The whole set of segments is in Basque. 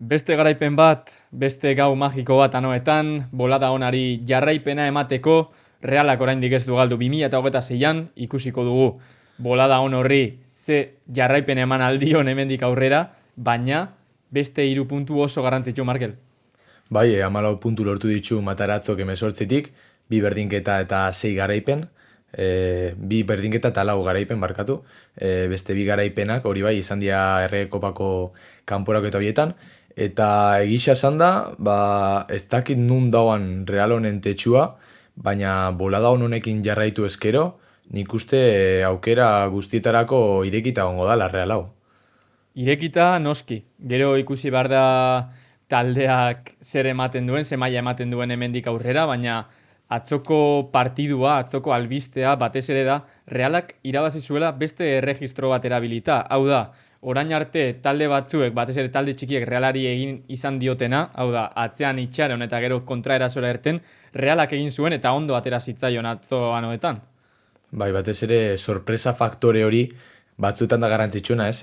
Beste garaipen bat, beste gau magiko bat anoetan, bolada onari jarraipena emateko, Realak oraindik ez du galdu 2026an, ikusiko dugu bolada on horri ze jarraipen eman aldion hemendik aurrera, baina beste 3 puntu oso garrantzitsu, Markel. Bai, 14 puntu lortu ditu Matarazzok 18tik, 2 berdinketa eta 6 garaipen, 2 berdinketa eta 4 garaipen barkatu, beste 2 garaipenak hori bai izan dira Errege Kopako kanporaketa horietan, eta egisa esan da, ez dakit nun dauan Real honen tetxua, baina bolada honekin jarraitu eskero, nik uste aukera guztietarako irekita egongo dala Real hau. Irekita noski, gero ikusi behar da taldeak zer ematen duen, ze maila ematen duen hemendik aurrera, baina atzoko partidua, atzoko albistea batez ere da Realak irabazi zuela beste erregistro bat erabilita. Hau da, orain arte talde batzuek, batez ere talde txikiek Realari egin izan diotena, hau da, atzean itxaron eta gero kontraerasora erten, Realak egin zuen eta ondo atera zitzaion atzo anoetan. Bai, batez ere sorpresa faktore hori batzuetan da garrantzitsuna, ez?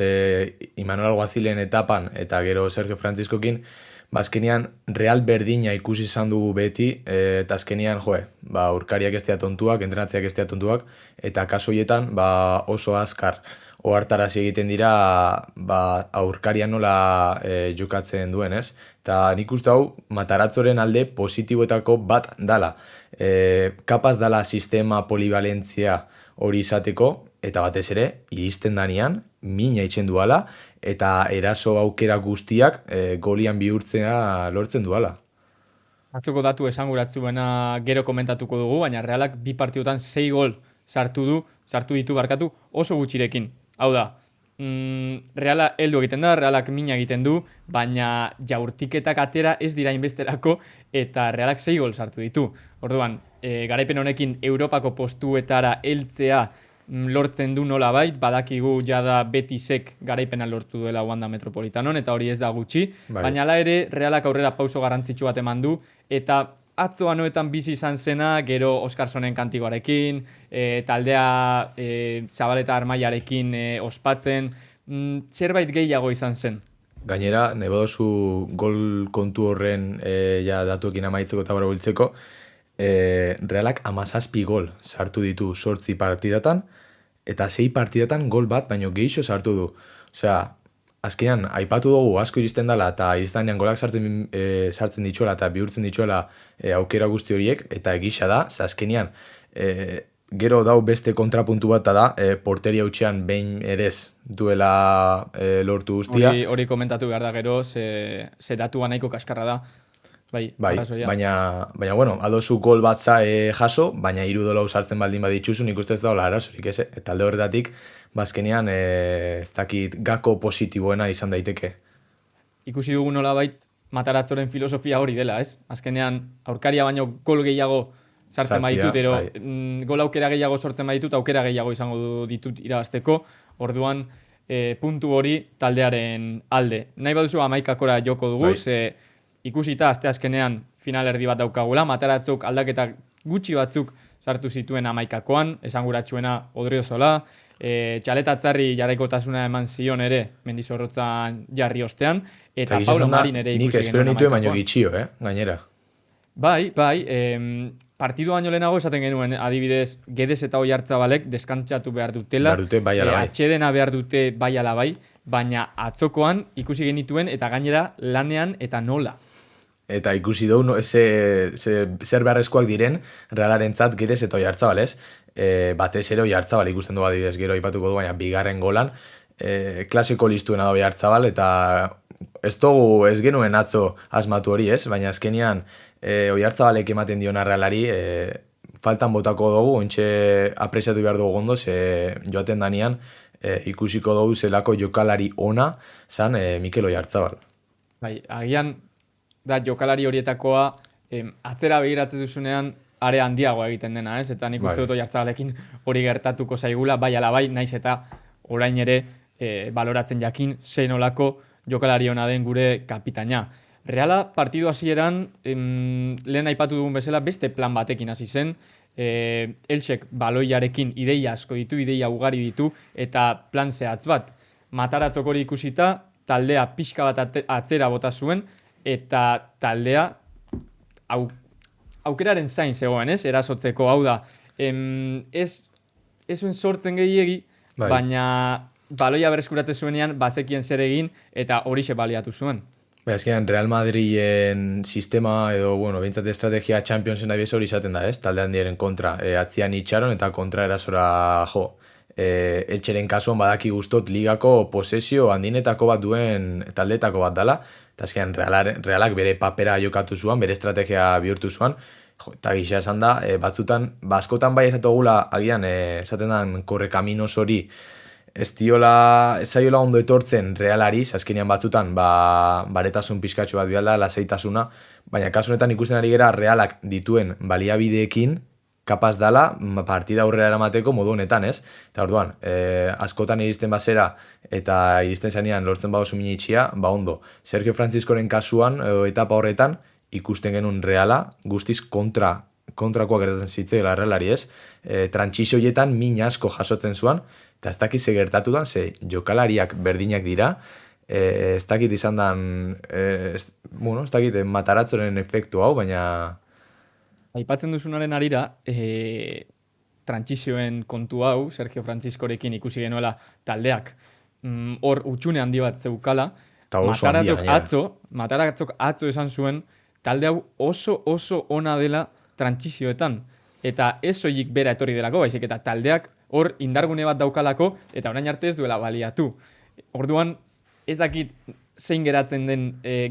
Imanol Alguazilen etapan eta gero Sergio Franciscokin, azkenean Real berdina ikusi izan dugu beti, eta azkenean, urkariak ez dira tontuak, entrenatzeak ez dira tontuak, eta kaso horietan oso azkar ohartarazi egiten dira aurkaria nola jokatzen duen, ez? Eta nik uste hau Matarazzoren alde positiboetako bat dala. Kapaz dala sistema polivalentzia hori izateko, eta batez ere, iristen danean, mina itxen duala, eta eraso aukera guztiak golian bihurtzea lortzen duala. Atzoko datu esanguratsuena gero komentatuko dugu, baina Realak 2 partidutan 6 gol sartu ditu barkatu oso gutxirekin. Hau da, Reala heldu egiten da, Realak mina egiten du, baina jaurtiketak atera ez dira inbesterako eta Realak 6 gol sartu ditu. Orduan, garaipen honekin Europako postuetara heltzea lortzen du nolabait, badakigu jada Betisek garaipena lortu duela Wanda Metropolitanon, eta hori ez da gutxi, baina hala ere Realak aurrera pauso garrantzitsu bat eman du, eta atzo anoetan bizi izan zena, gero Oskarsonen kantigoarekin, taldea Zabaleta Armaiarekin ospatzen, zerbait gehiago izan zen. Gainera, nahi baduzu gol kontu horren datuekin amaitzeko eta barabiltzeko, Realak 17 gol sartu ditu 8 partidatan, eta 6 partidatan gol bat, baino gehixo sartu du. Osea, azkenean, aipatu dugu asko iristen dela, eta iristen golak sartzen dituela, eta bihurtzen dituela aukera guzti horiek, eta egisa da, azkenean, gero dau beste kontrapuntu bat da, porteria hutsean behin erez duela lortu guztia. Hori komentatu behar da gero, ze datua nahiko kaskarra da. Bai, baina bueno, adozu gol bat jaso, baina 3 dolau sartzen baldin baditxuzu, nik uste ez daula arazorik, ez? Talde horretatik, bazkenean, ez dakit gako positiboena izan daiteke. Ikusi dugu nolabait Matarazzoren filosofia hori dela, ez? Azkenean, aurkaria baino gol gehiago sartzen baditut, ero gol aukera gehiago sortzen baditut, aukera gehiago izango ditut irabazteko, orduan puntu hori taldearen alde. Nahi baduzu 11akora joko dugu, ikusita asteazkenean final erdi bat daukagula, Matarazzok aldaketak gutxi batzuk sartu zituen 11akoan, esanguratsuena Odriozola, Txaleta Atzarri jarraikotasuna eman zion ere Mendizorrotzan jarri ostean, eta Paulo Marin ere ikusi genuen 11akoan. Nik espero nituen baino gitxio, gainera. Bai, partidu baino lehenago esaten genuen, adibidez, Guedes eta Oyartzabalek deskantzatu behar dutela, atxedena behar dute bai ala bai, baina atzokoan ikusi genituen eta gainera lanean eta nola. Eta ikusi dugu zer beharrezkoak diren Realarentzat Guedes eta Oyarzabal, ez? Batez ere Oyarzabal ikusten du adibidez gero aipatuko du, baina bigarren golan klasiko listuena da Oyarzabal, eta ez genuen atzo asmatu hori, ez? Baina azkenean Oyartzabalek ematen diona Realari faltan botako dugu, ontxe apresiatu behar dugu gondo, joaten danean ikusiko dugu zelako jokalari ona zan Mikel Oyarzabal. Bai, agian da jokalari horietakoa atzera begiratzen duzunean are handiagoa egiten dena, ez? Eta nik uste dut Oyarzabalekin hori gertatuko zaigula, bai ala bai, naiz eta orain ere baloratzen jakin zein olako jokalari ona den gure kapitaina. Reala partidu hasieran lehen aipatu dugun bezala beste plan batekin hasi zen, Eltsek baloiarekin ideia asko ditu, ideia ugari ditu, eta plan zehatz bat. Matarazzok hori ikusita, taldea pixka bat atzera bota zuen, eta taldea au, aukeraren zain zegoen, ez? Erasotzeko, hau da, ez zuen sortzen gehiegi, Bai. baina baloia bereskuratzen zuenean bazekien zer egin eta horixe baliatu zuen. Azkenean Real Madriden sistema edo, bueno, behintzat estrategia Championsen abiez hori izaten da, ez? Talde handiaren kontra. Atzian itxaron eta kontra erasora jo. Eltxeren kasuan badaki guztot ligako posesio handinetako bat duen taldetako bat dala. Eta azkenean Realak bere papera jokatu zuan, bere estrategia bihurtu zuan. Jo, eta gisa esan da, batzutan, askotan bai esatogula agian, esaten dan korrekaminos hori, ez zaiola ondo etortzen Realari, azkenean batzutan, baretasun pizkatxo bat bialda, lasaitasuna, baina kasu honetan ikusten ari gera Realak dituen baliabideekin, kapaz dala partida aurrera eramateko modu honetan, ez? Eta orduan, askotan iristen bazera eta iristen zanean lortzen badozu minitxia, ondo. Sergio Franciscoren kasuan, etapa horretan, ikusten genuen Reala, guztiz kontrakoak gertatzen zitzeela Realari, ez? Trantsizio horietan min asko jasotzen zuan, eta ez dakit ze gertatu dan, ze jokalariak berdinak dira, ez dakit izan dan, ez dakit mataratzoren efektu hau, baina... Aipatzen duzunaren arira, trantsizioen kontu hau, Sergio Franciscorekin ikusi genuela taldeak, hor utxune handi bat zeukala, eta oso handia gainera. Mataratzok atzo esan zuen, talde hau oso ona dela trantsizioetan. Eta ez soilik bera etorri delako, baizik eta taldeak hor indargune bat daukalako, eta orain arte ez duela baliatu. Orduan, ez dakit zein geratzen den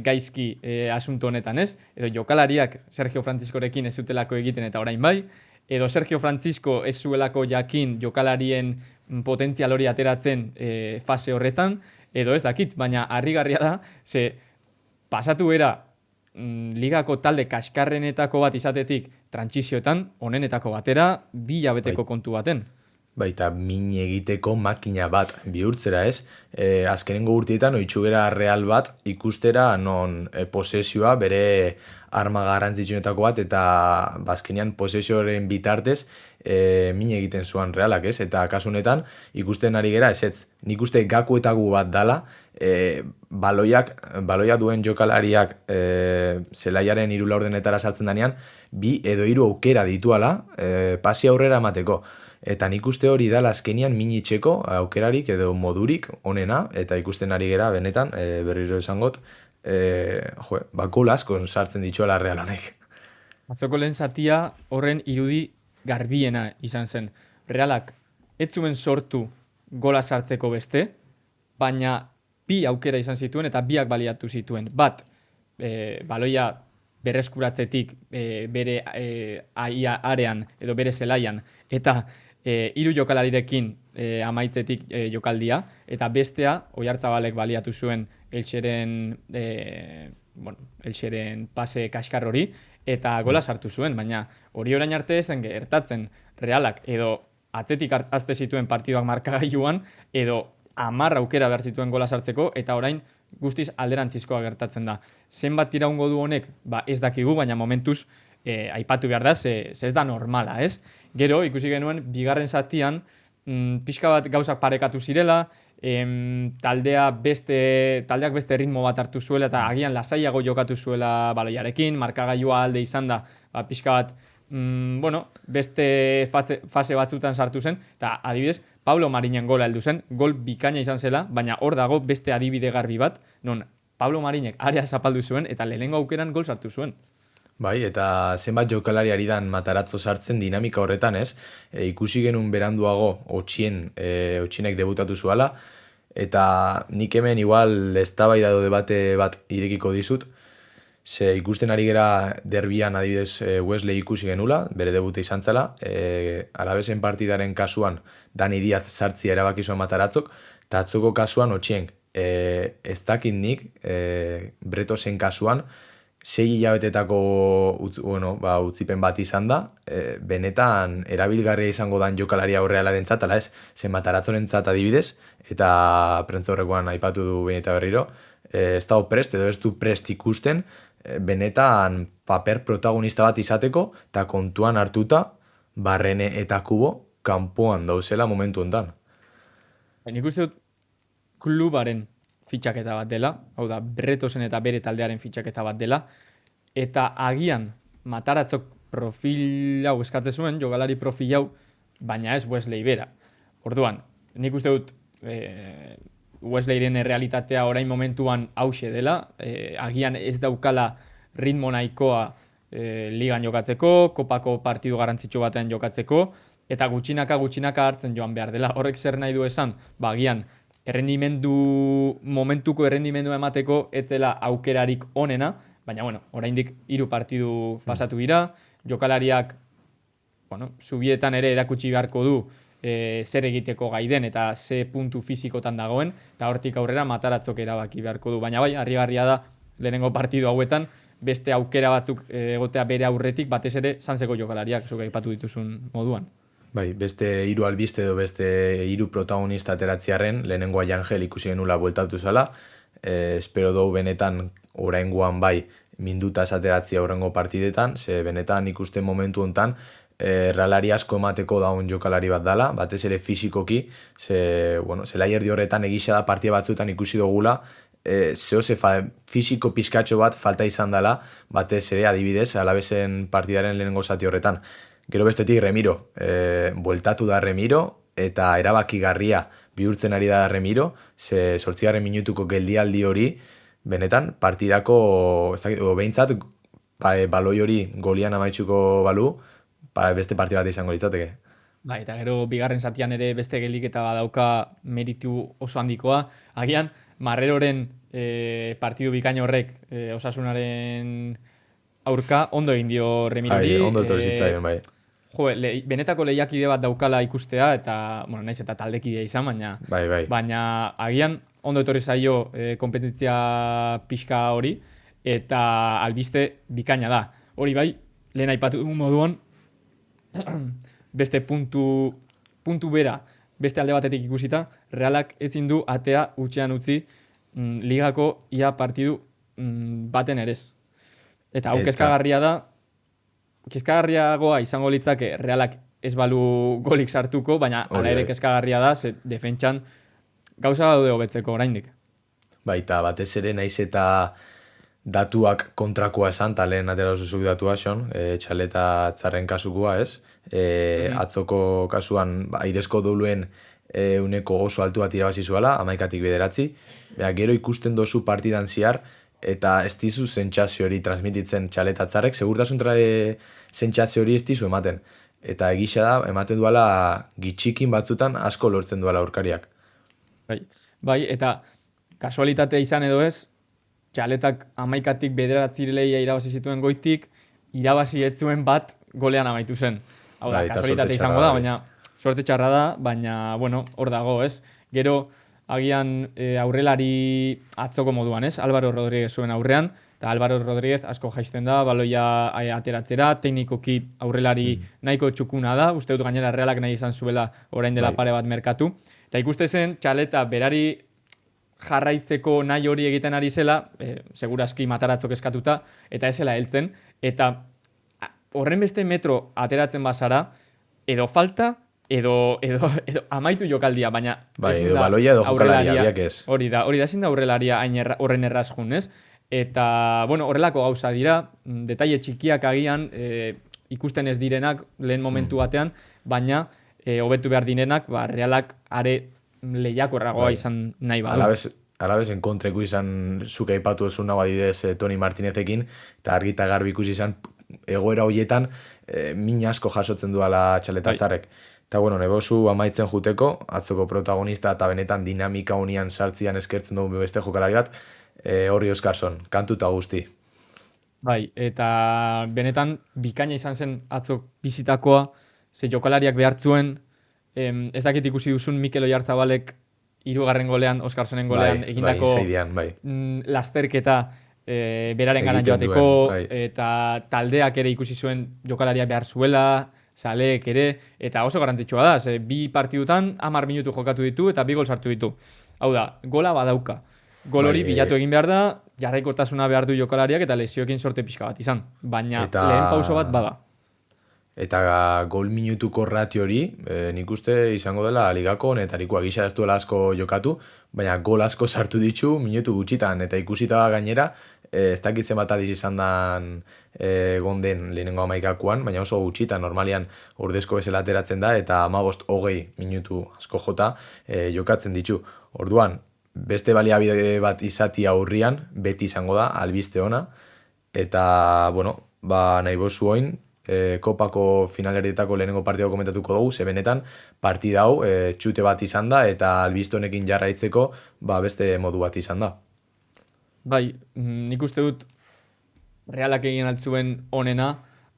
gaizki asunto honetan, ez? Edo jokalariak Sergio Franciscorekin ez zutelako egiten eta orain bai, edo Sergio Francisco ez zuelako jakin jokalarien potentzial hori ateratzen fase horretan, edo ez dakit, baina harrigarria da, ze pasatu era ligako talde kaskarrenetako bat izatetik trantsizioetan, honenetako batera, 2 hilabeteko kontu baten. Baita min egiteko makina bat bihurtzera, ez? Azkenengo urteetan ohitzugera Real bat ikustera non posesioa bere arma garrantzitsuenetako bat eta azkenean posesioaren bitartez min egiten zuan Realak, ez? Eta kasu honetan ikusten ari gera, ez? Nik uste gakuetagu bat dala, baloia duen jokalariak zelaiaren 3 laurdenetara sartzen danean, 2 edo 3 aukera dituala pasi aurrera emateko. Eta nik uste hori dala azkenian minitxeko aukerarik edo modurik onena, eta ikusten ari gera benetan, berriro esangot, gol asko sartzen dituela Real honek. Atzoko lehen zatia horren irudi garbiena izan zen. Realak ez zuen sortu gola sartzeko beste, baina 2 aukera izan zituen eta 2ak baliatu zituen. Bat, baloia berreskuratzetik bere arean edo bere zelaian, eta 3 jokalarirekin amaitzetik jokaldia, eta bestea Oyarzabalek baliatu zuen Elxeren pase kaskar hori, eta gola sartu zuen, baina hori orain arte zen gertatzen Realak edo atzetik azte zituen partiduak markagailuan, edo 10 aukera behar zituen gola sartzeko, eta orain guztiz alderantzizkoa gertatzen da. Zenbat iraungo du honek, ez dakigu, baina momentuz aipatu behar da, ze ez da normala, ez? Gero, ikusi genuen, bigarren zatian, pixka bat gauzak parekatu zirela, taldeak beste ritmo bat hartu zuela, eta agian lasaiago jokatu zuela baloiarekin, markagailua alde izan da, pixka bat, beste fase batzutan sartu zen, eta adibidez, Pablo Marinen gola heldu zen, gol bikaina izan zela, baina hor dago beste adibide garbi bat, non Pablo Marinek area zapaldu zuen, eta lehenengo aukeran gol sartu zuen. Bai, eta zenbat jokalari ari dan Matarazzo sartzen dinamika horretan, ez? Ikusi genuen beranduago Otxienek debutatu zuala, eta nik hemen igual eztabaida edo debate bat irekiko dizut, ze ikusten ari gera derbian adibidez Wesley ikusi genula, bere debuta izan zela, Alabezen partidaren kasuan Dani Diaz sartzia erabaki zuen Matarazzok, eta atzoko kasuan Otxien, ez dakit nik, Bretosen kasuan, 6 hilabetetako utzipen bat izan da, benetan erabilgarria izango dan jokalaria Realarentzat, ala ez, zen Matarazzorentzat adibidez, eta prentza horrekoan aipatu du behin eta berriro, ez dago prest edo ez du prest ikusten, benetan paper protagonista bat izateko, eta kontuan hartuta, Barrene eta Kubo kanpoan dauzela momentu hontan. Nik uste dut klubaren fitxaketa bat dela, hau da, Bretosen eta bere taldearen fitxaketa bat dela, eta agian Mataratzok profil hau eskatzen zuen, jokalari profil hau, baina ez Wesley bera. Orduan, nik uste dut Wesleyren realitatea orain momentuan hause dela, agian ez daukala ritmo nahikoa ligan jokatzeko, kopako partidu garrantzitsu batean jokatzeko, eta gutxinaka hartzen joan behar dela. Horrek zer nahi du esan, agian momentuko errendimendua emateko ez dela aukerarik onena, baina bueno, oraindik 3 partidu pasatu dira, jokalariak zubietan ere erakutsi beharko du zer egiteko gai den eta ze puntu fizikotan dagoen, eta hortik aurrera Mataratzok erabaki beharko du. Baina bai, harrigarria da lehenengo partidu hauetan, beste aukera batzuk egotea bere aurretik, batez ere Sanseko jokalariak, zuk aipatu dituzun moduan. Bai, beste 3 albiste edo beste 3 protagonista ateratziarren, lehenengoa Jangel ikusi genula bueltatu zala, espero dugu benetan oraingoan bai mindutaz ateratzia horrengo partidetan, ze benetan ikusten momentu hontan realari asko emateko daun jokalari bat dala, batez ere fizikoki, zelaier horretan egisa da partia batzuetan ikusi dugula, fiziko pizkatxo bat falta izan dela, batez ere adibidez, Alavesen partidaren lehenengo zati horretan. Gero bestetik Remiro, bueltatu da Remiro, eta erabakigarria bihurtzen ari da Remiro, ze 8. minutuko geldialdi hori, benetan, partidako, behintzat, baloi hori golian amaitzuko balu, beste partida bat izango litzateke. Bai, eta gero bigarren zatian ere beste geldiketa badauka meritu oso handikoa. Agian, Marreroren partidu bikain horrek Osasunaren aurka ondo egin dio Remirori. Ondo etorri zitzaion, bai. Benetako lehiakide bat daukala ikustea, eta, naiz eta taldekidea izan, baina agian ondo etorri zaio kompetentzia pixka hori, eta albiste bikaina da. Hori bai, lehen aipatu moduan, beste puntu bera, beste alde batetik ikusita, Realak ezin du atea utxean utzi ligako ia partidu baten erez. Eta hau kezkagarria da, kezkagarriagoa izango litzake Realak ez balu golik sartuko, baina hala ere kezkagarria da, ze defentsan gauza daude hobetzeko oraindik. Baita, batez ere naiz eta datuak kontrakoa esan, eta lehen atera zuzuk datua, Sean, txaleta txarren kasukua, ez? Atzoko kasuan airezko douluen uneko oso altu bat irabazi zuela, 11tik 9. Gero ikusten dozu partidan ziar, eta ez dizu sentsazio hori transmititzen txaleta txarrek, segurtasun sentsazio hori ez dizu ematen. Eta egisa da, ematen duela gitxikin batzutan asko lortzen duela aurkariak. Bai, eta kasualitatea izan edo ez, txaletak 11tik 9 irabazi zituen goitik, irabazi ez zuen bat golean amaitu zen. Hau da, kasualitatea izango da, baina sorte txarra da, baina, hor dago, ez? Gero, agian aurrelari atzoko moduan, ez? Álvaro Rodríguez zuen aurrean, eta Álvaro Rodríguez asko jaisten da, baloia ateratzera, teknikoki aurrelari nahiko txukuna da, uste dut gainera Realak nahi izan zuela orain dela pare bat merkatu. Eta ikuste zen, txaleta berari jarraitzeko nahi hori egiten ari zela, segurazki Mataratzok eskatuta, eta ez zela heltzen, eta horren beste metro ateratzen bazara, edo falta, edo amaitu jokaldia, baina edo baloia edo jokalaria, biak ez. Hori da, ezin da aurrelaria horren erraz jun, ez? Eta, horrelako gauza dira, detaile txikiak agian ikusten ez direnak lehen momentu batean, baina hobetu behar direnak, Realak are lehiakorragoa izan nahi badu. Alabez enkontreko izan zuke aipatu ezun nago adibidez Toni Martinezekin, eta argita garbi ikusi izan egoera horietan min asko jasotzen duala txaletatzarek. Eta nebozu amaitzen juteko, atzoko protagonista eta benetan dinamika honian sartzian eskertzen dugu beste jokalari bat, Horri Oskarson, kantu eta guzti. Bai, eta benetan bikaina izan zen atzok bizitakoa, ze jokalariak behartzuen, ez dakit ikusi duzun Mikel Oyarzabalek 3. golean, Oskarsonen golean, egindako lasterketa beraren garan joateko, eta taldeak ere ikusi zuen jokalaria behar zuela, Zaleek ere, eta oso garrantzitsua da, ze 2 partidutan 10 minutu jokatu ditu eta 2 gol sartu ditu. Hau da, gola badauka. Gol hori bilatu egin behar da, jarraikotasuna behar du jokalariak eta lesioekin sorte pixka bat izan. Baina lehen pauso bat bada. eta gol minutuko ratio hori, nik uste izango dela ligako honetarikoa, gisa ez duela asko jokatu, baina gol asko sartu ditu minutu gutxitan, eta ikusita gainera, ez dakit zenbat aldiz izan dan gonden lehenengo amaikakuan, baina oso gutxitan, normalian ordezko bezala ateratzen da, eta 15-20 minutu asko jota jokatzen ditu. Orduan, beste baliabide bat izati aurrian, beti izango da, albiste ona, eta, bueno, nahi bozu oin, kopako finalerdietako lehenengo partidao komentatuko dugu, ze benetan partida hau txute bat izan da, eta albiste honekin jarraitzeko beste modu bat izan da. Bai, nik uste dut Realak egin altzuen onena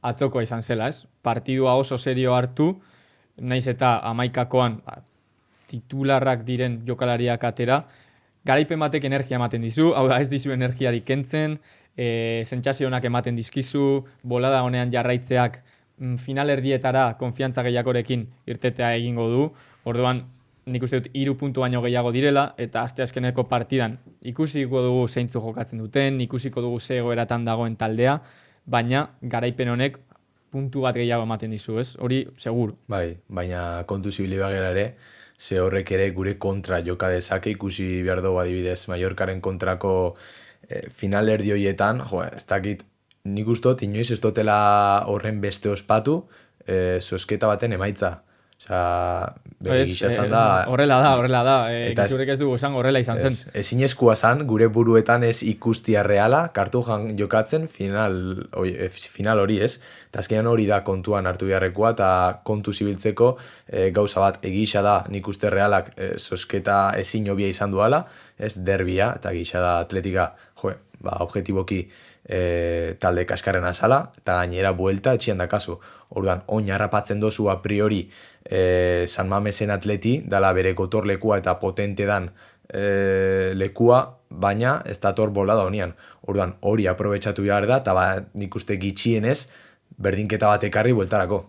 atzokoa izan zela, ez? Partidua oso serio hartu, naiz eta amaikakoan titularrak diren jokalariak atera, garaipen batek energia ematen dizu, hau da ez dizu energiarik kentzen, sentsazio onak ematen dizkizu, bolada honean jarraitzeak finalerdietara konfiantza gehiagorekin irtetea egingo du, orduan nik uste dut 3 puntu baino gehiago direla, eta asteazkeneko partidan ikusiko dugu zeintzu jokatzen duten, ikusiko dugu ze egoeratan dagoen taldea, baina garaipen honek puntu bat gehiago ematen dizu, ez? Hori, seguru. Bai, baina kontu zibili bagera ere, ze horrek ere gure kontra joka dezake, ikusi behar dugu adibidez Mallorcaren kontrako finalerdi horietan, ez dakit, nik ustot, inoiz ez dutela horren beste ospatu, zozketa baten emaitza. Osea, gisa zan da... Horrela da. Gizurek ez dugu esan horrela izan zen. Ezinezkoa zan, gure buruetan ez ikustia reala, kartujan jokatzen final hori ez. Eta azkenean hori da kontuan hartu beharrekoa, eta kontu zibiltzeko gauza bat egisa da nik uste Realak zozketa ezin hobia izan duala, ez derbia, eta gisa da atletika, objetiboki talde kaskarren azala, eta gainera buelta etxian da kasu. Orduan, oin harrapatzen dozu a priori San Mamesen atleti, dala bere gotorlekua eta potente dan lekua, baina ez dator bolada honian. Orduan, hori aprobetxatu behar da, eta nik uste gitxienez, berdinketa bat ekarri bueltarako.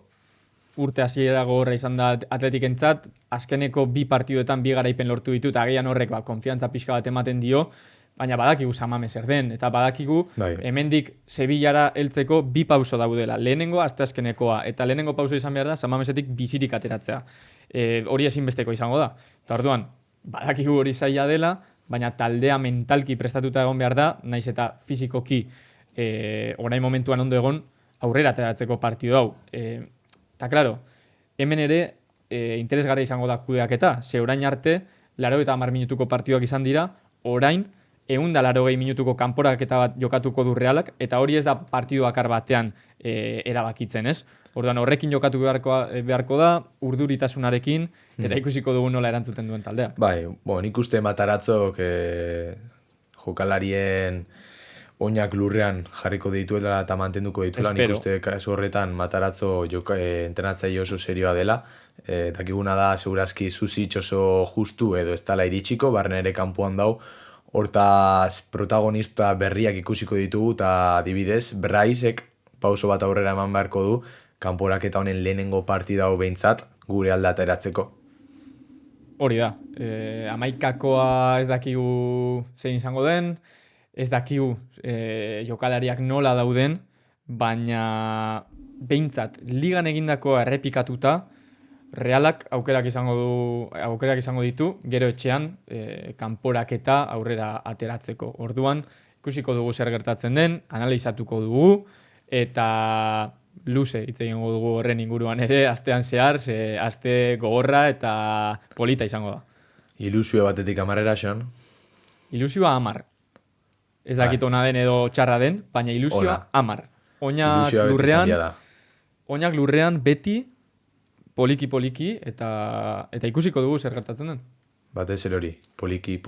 Urte hasiera gogorra izan da atletikentzat, azkeneko 2 partiduetan 2 garaipen lortu ditu, eta agian horrek konfiantza pixka bat ematen dio, baina badakigu San Mames zer den, eta badakigu hemendik Sevillara heltzeko 2 pauso daudela. Lehenengo asteazkenekoa, eta lehenengo pauso izan behar da San Mamesetik bizirik ateratzea. Hori ezinbesteko izango da. Eta orduan, badakigu hori zaila dela, baina taldea mentalki prestatuta egon behar da, naiz eta fizikoki orain momentuan ondo egon aurrera ateratzeko partidu hau. Eta klaro, hemen ere interesgarria izango da kudeaketa, ze orain arte, 80 minutuko partiduak izan dira, orain 180 minutuko kanporaketa bat jokatuko du Realak, eta hori ez da partidu bakar batean erabakitzen, ez? Orduan horrekin jokatu beharko da, urduritasunarekin, eta ikusiko dugu nola erantzuten duen taldea. Bai, nik uste Mataratzok jokalarien oinak lurrean jarriko dituela eta mantenduko dituela. Nik uste kasu horretan Mataratzo entrenatzaile oso serioa dela. Dakiguna da, segurazki Zuzitx oso justu edo ez dela iritsiko, barren ere kanpoan dau. Hortaz protagonista berriak ikusiko ditugu, eta adibidez, Braizek pauso bat aurrera eman beharko du, kanporaketa honen lehenengo partida hau behintzat, gure aldata eratzeko. Hori da, amaikakoa ez dakigu zein izango den, ez dakigu jokalariak nola dauden, baina behintzat, ligan egindakoa errepikatuta, Realak aukerak izango ditu, gero etxean kanporaketa aurrera ateratzeko. Orduan, ikusiko dugu zer gertatzen den, analizatuko dugu, eta luze hitz egingo dugu horren inguruan ere, astean zehar, aste gogorra eta polita izango da. Ilusio batetik 10 xon? Ilusioa 10. Ez dakit ona den edo txarra den, baina ilusioa 10. Oinak lurrean beti, poliki, eta ikusiko dugu zer gertatzen den. Batez ere hori, poliki.